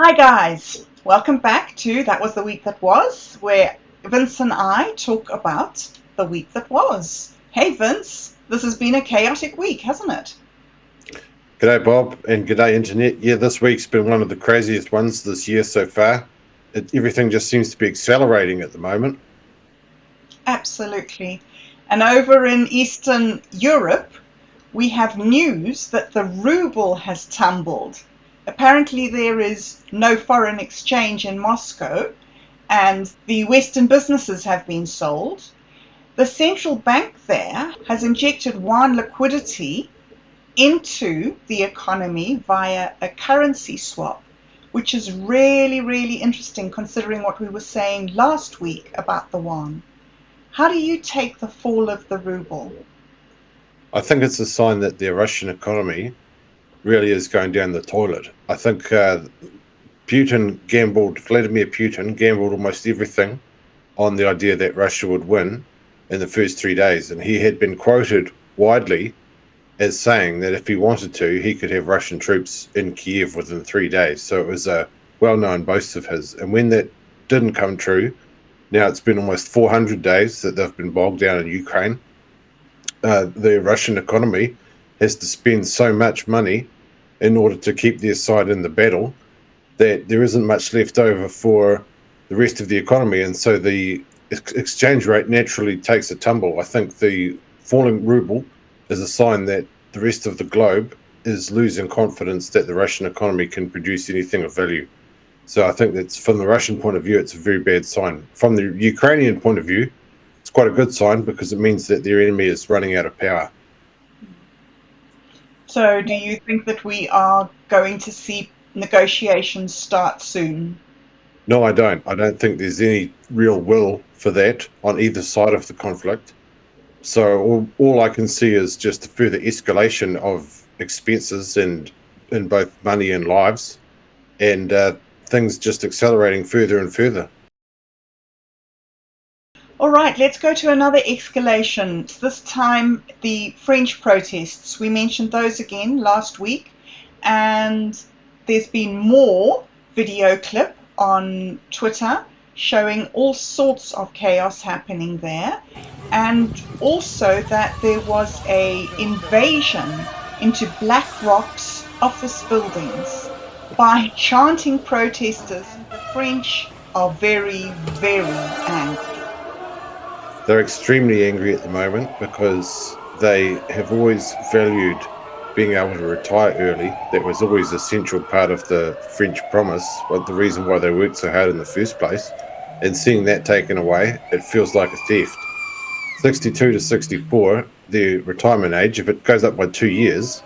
Hi guys, welcome back to That Was the Week That Was, where Vince and I talk about the week that was. Hey Vince, this has been a chaotic week, hasn't it? G'day, Bob, and g'day, Internet. Yeah, this week's been one of the craziest ones this year so far. Everything just seems to be accelerating at the moment. Absolutely. And over in Eastern Europe, we have news that the rouble has tumbled. Apparently, there is no foreign exchange in Moscow, and the Western businesses have been sold. The central bank there has injected yuan liquidity into the economy via a currency swap, which is really, really interesting considering what we were saying last week about the yuan. How do you take the fall of the ruble? I think it's a sign that the Russian economy really is going down the toilet. I think Vladimir Putin gambled almost everything on the idea that Russia would win in the first 3 days. And he had been quoted widely as saying that if he wanted to, he could have Russian troops in Kiev within 3 days. So it was a well-known boast of his. And when that didn't come true, now it's been almost 400 days that they've been bogged down in Ukraine. The Russian economy has to spend so much money in order to keep their side in the battle that there isn't much left over for the rest of the economy. And so the exchange rate naturally takes a tumble. I think the falling ruble is a sign that the rest of the globe is losing confidence that the Russian economy can produce anything of value. So I think that's, from the Russian point of view, it's a very bad sign. From the Ukrainian point of view, it's quite a good sign because it means that their enemy is running out of power. So, do you think that we are going to see negotiations start soon? No, I don't. I don't think there's any real will for that on either side of the conflict. So all I can see is just a further escalation of expenses and in both money and lives, and things just accelerating further and further. All right, let's go to another escalation. This time, the French protests. We mentioned those again last week, and there's been more video clip on Twitter showing all sorts of chaos happening there, and also that there was a invasion into BlackRock's office buildings by chanting protesters. The French are very, very angry. They're extremely angry at the moment because they have always valued being able to retire early. That was always a central part of the French promise, but the reason why they worked so hard in the first place. And seeing that taken away, it feels like a theft. 62 to 64, the retirement age, if it goes up by 2 years,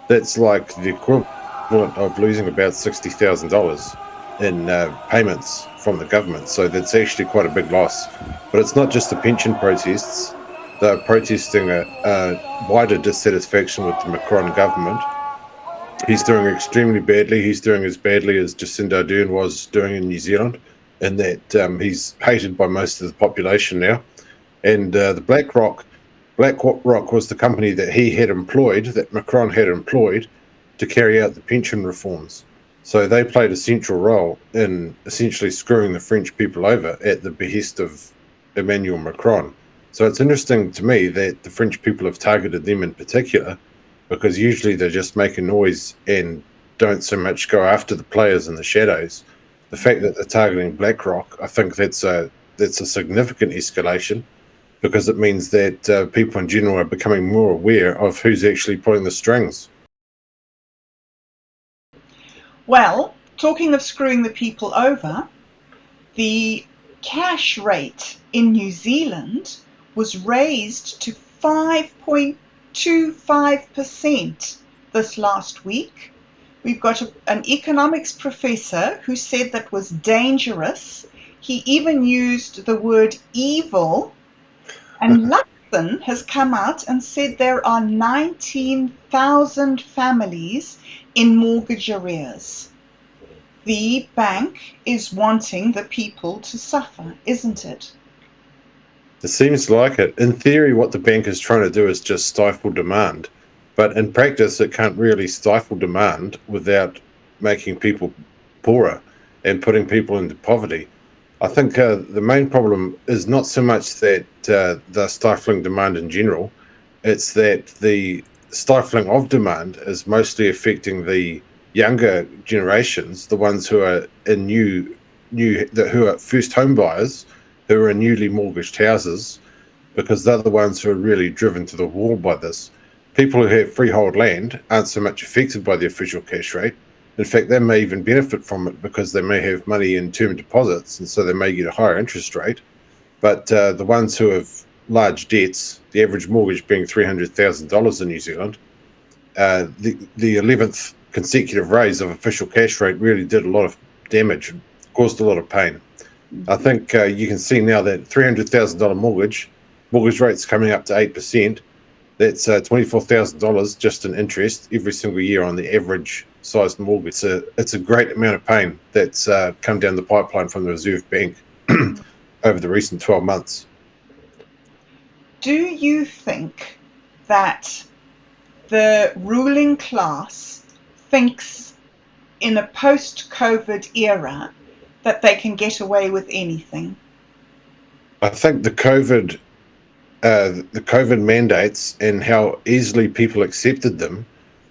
that's like the equivalent of losing about $60,000 in payments from the government. So that's actually quite a big loss. But it's not just the pension protests. They're protesting a wider dissatisfaction with the Macron government. He's doing extremely badly. He's doing as badly as Jacinda Ardern was doing in New Zealand, in that he's hated by most of the population now. And the BlackRock was the company that he had employed, that Macron had employed, to carry out the pension reforms. So they played a central role in essentially screwing the French people over at the behest of Emmanuel Macron. So it's interesting to me that the French people have targeted them in particular, because usually they're just making noise and don't so much go after the players in the shadows. The fact that they're targeting BlackRock, I think that's a significant escalation, because it means that people in general are becoming more aware of who's actually pulling the strings. Well, talking of screwing the people over, the cash rate in New Zealand was raised to 5.25% this last week. We've got an economics professor who said that was dangerous. He even used the word evil. And Luxon has come out and said there are 19,000 families in mortgage arrears. The bank is wanting the people to suffer, isn't it? It seems like it. In theory, what the bank is trying to do is just stifle demand. But in practice, it can't really stifle demand without making people poorer and putting people into poverty. I think the main problem is not so much that they're stifling demand in general, it's that the stifling of demand is mostly affecting the younger generations, the ones who are in who are first home buyers, who are in newly mortgaged houses, because they're the ones who are really driven to the wall by this. People who have freehold land aren't so much affected by the official cash rate. In fact, they may even benefit from it because they may have money in term deposits, and so they may get a higher interest rate. But the ones who have large debts, the average mortgage being $300,000 in New Zealand, the 11th consecutive raise of official cash rate really did a lot of damage, caused a lot of pain. I think you can see now that $300,000 mortgage rate's coming up to 8%. That's $24,000 just in interest every single year on the average sized mortgage. It's a great amount of pain that's come down the pipeline from the Reserve Bank over the recent 12 months. Do you think that the ruling class thinks in a post-COVID era that they can get away with anything? I think the COVID mandates and how easily people accepted them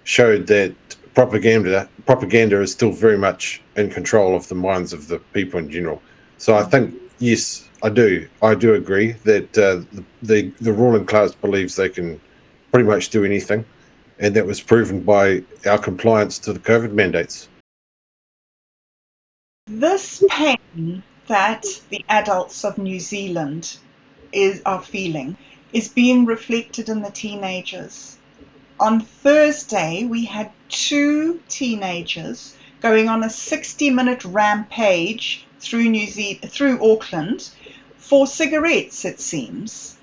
showed that propaganda is still very much in control of the minds of the people in general. So I think, yes, I do agree that the ruling class believes they can pretty much do anything, and that was proven by our compliance to the COVID mandates. This pain that the adults of New Zealand are feeling is being reflected in the teenagers. On Thursday, we had 2 teenagers going on a 60-minute rampage through Auckland for cigarettes, it seems.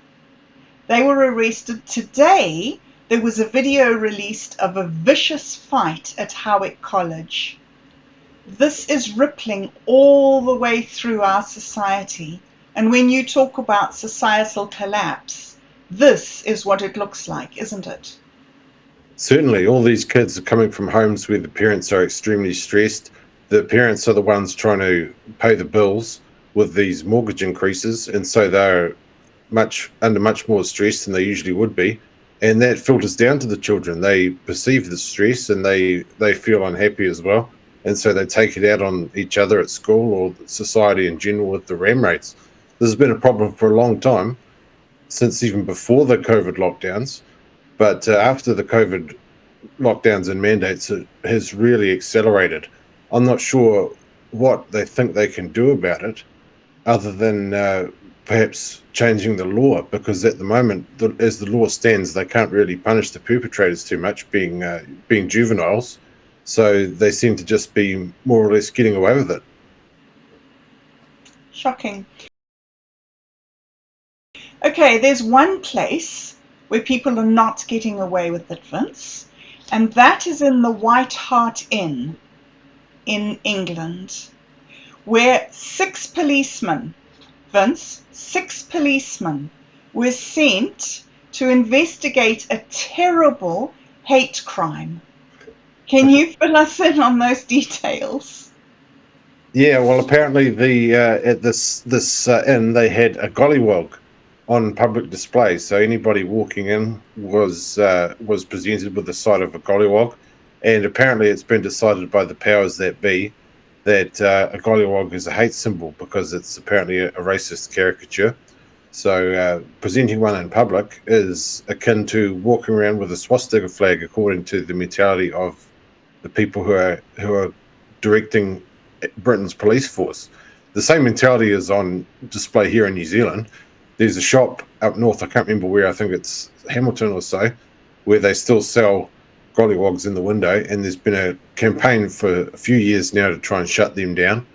They were arrested today. There was a video released of a vicious fight at Howick College. This is rippling all the way through our society. And when you talk about societal collapse, this is what it looks like, isn't it? Certainly, all these kids are coming from homes where the parents are extremely stressed. The parents are the ones trying to pay the bills with these mortgage increases, and so they're under much more stress than they usually would be. And that filters down to the children. They perceive the stress and they feel unhappy as well. And so they take it out on each other at school or society in general with the RAM rates. This has been a problem for a long time, since even before the COVID lockdowns. But after the COVID lockdowns and mandates, it has really accelerated. I'm not sure what they think they can do about it, other than perhaps changing the law, because at the moment, as the law stands, they can't really punish the perpetrators too much, being juveniles. So they seem to just be more or less getting away with it. Shocking. Okay, there's one place where people are not getting away with it, Vince, and that is in the White Hart Inn in England, where 6 policemen, Vince, 6 policemen were sent to investigate a terrible hate crime. Can you fill us in on those details? Yeah, well, apparently at this inn they had a gollywog on public display, so anybody walking in was presented with the sight of a gollywog, and apparently it's been decided by the powers that be that a gollywog is a hate symbol because it's apparently a racist caricature. So presenting one in public is akin to walking around with a swastika flag, according to the mentality of the people who are directing Britain's police force. The same mentality is on display here in New Zealand. There's a shop up north, I can't remember where, I think it's Hamilton or so, where they still sell gollywogs in the window, and there's been a campaign for a few years now to try and shut them down.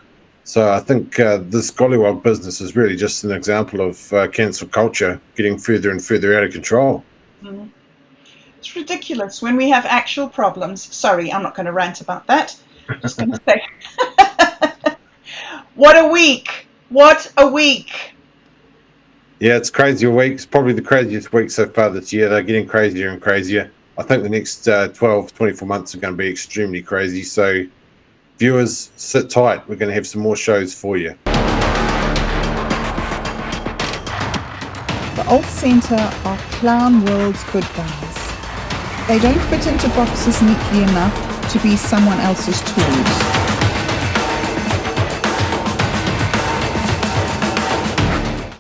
So I think this gollywog business is really just an example of cancel culture getting further and further out of control. Mm. It's ridiculous when we have actual problems. Sorry, I'm not going to rant about that. Just going to say, what a week! What a week! Yeah, it's crazy week. It's probably the craziest week so far this year. They're getting crazier and crazier. I think the next 12, 24 months are going to be extremely crazy. So Viewers, sit tight. We're going to have some more shows for you. The alt centre are clown world's good guys. They don't fit into boxes neatly enough to be someone else's tools.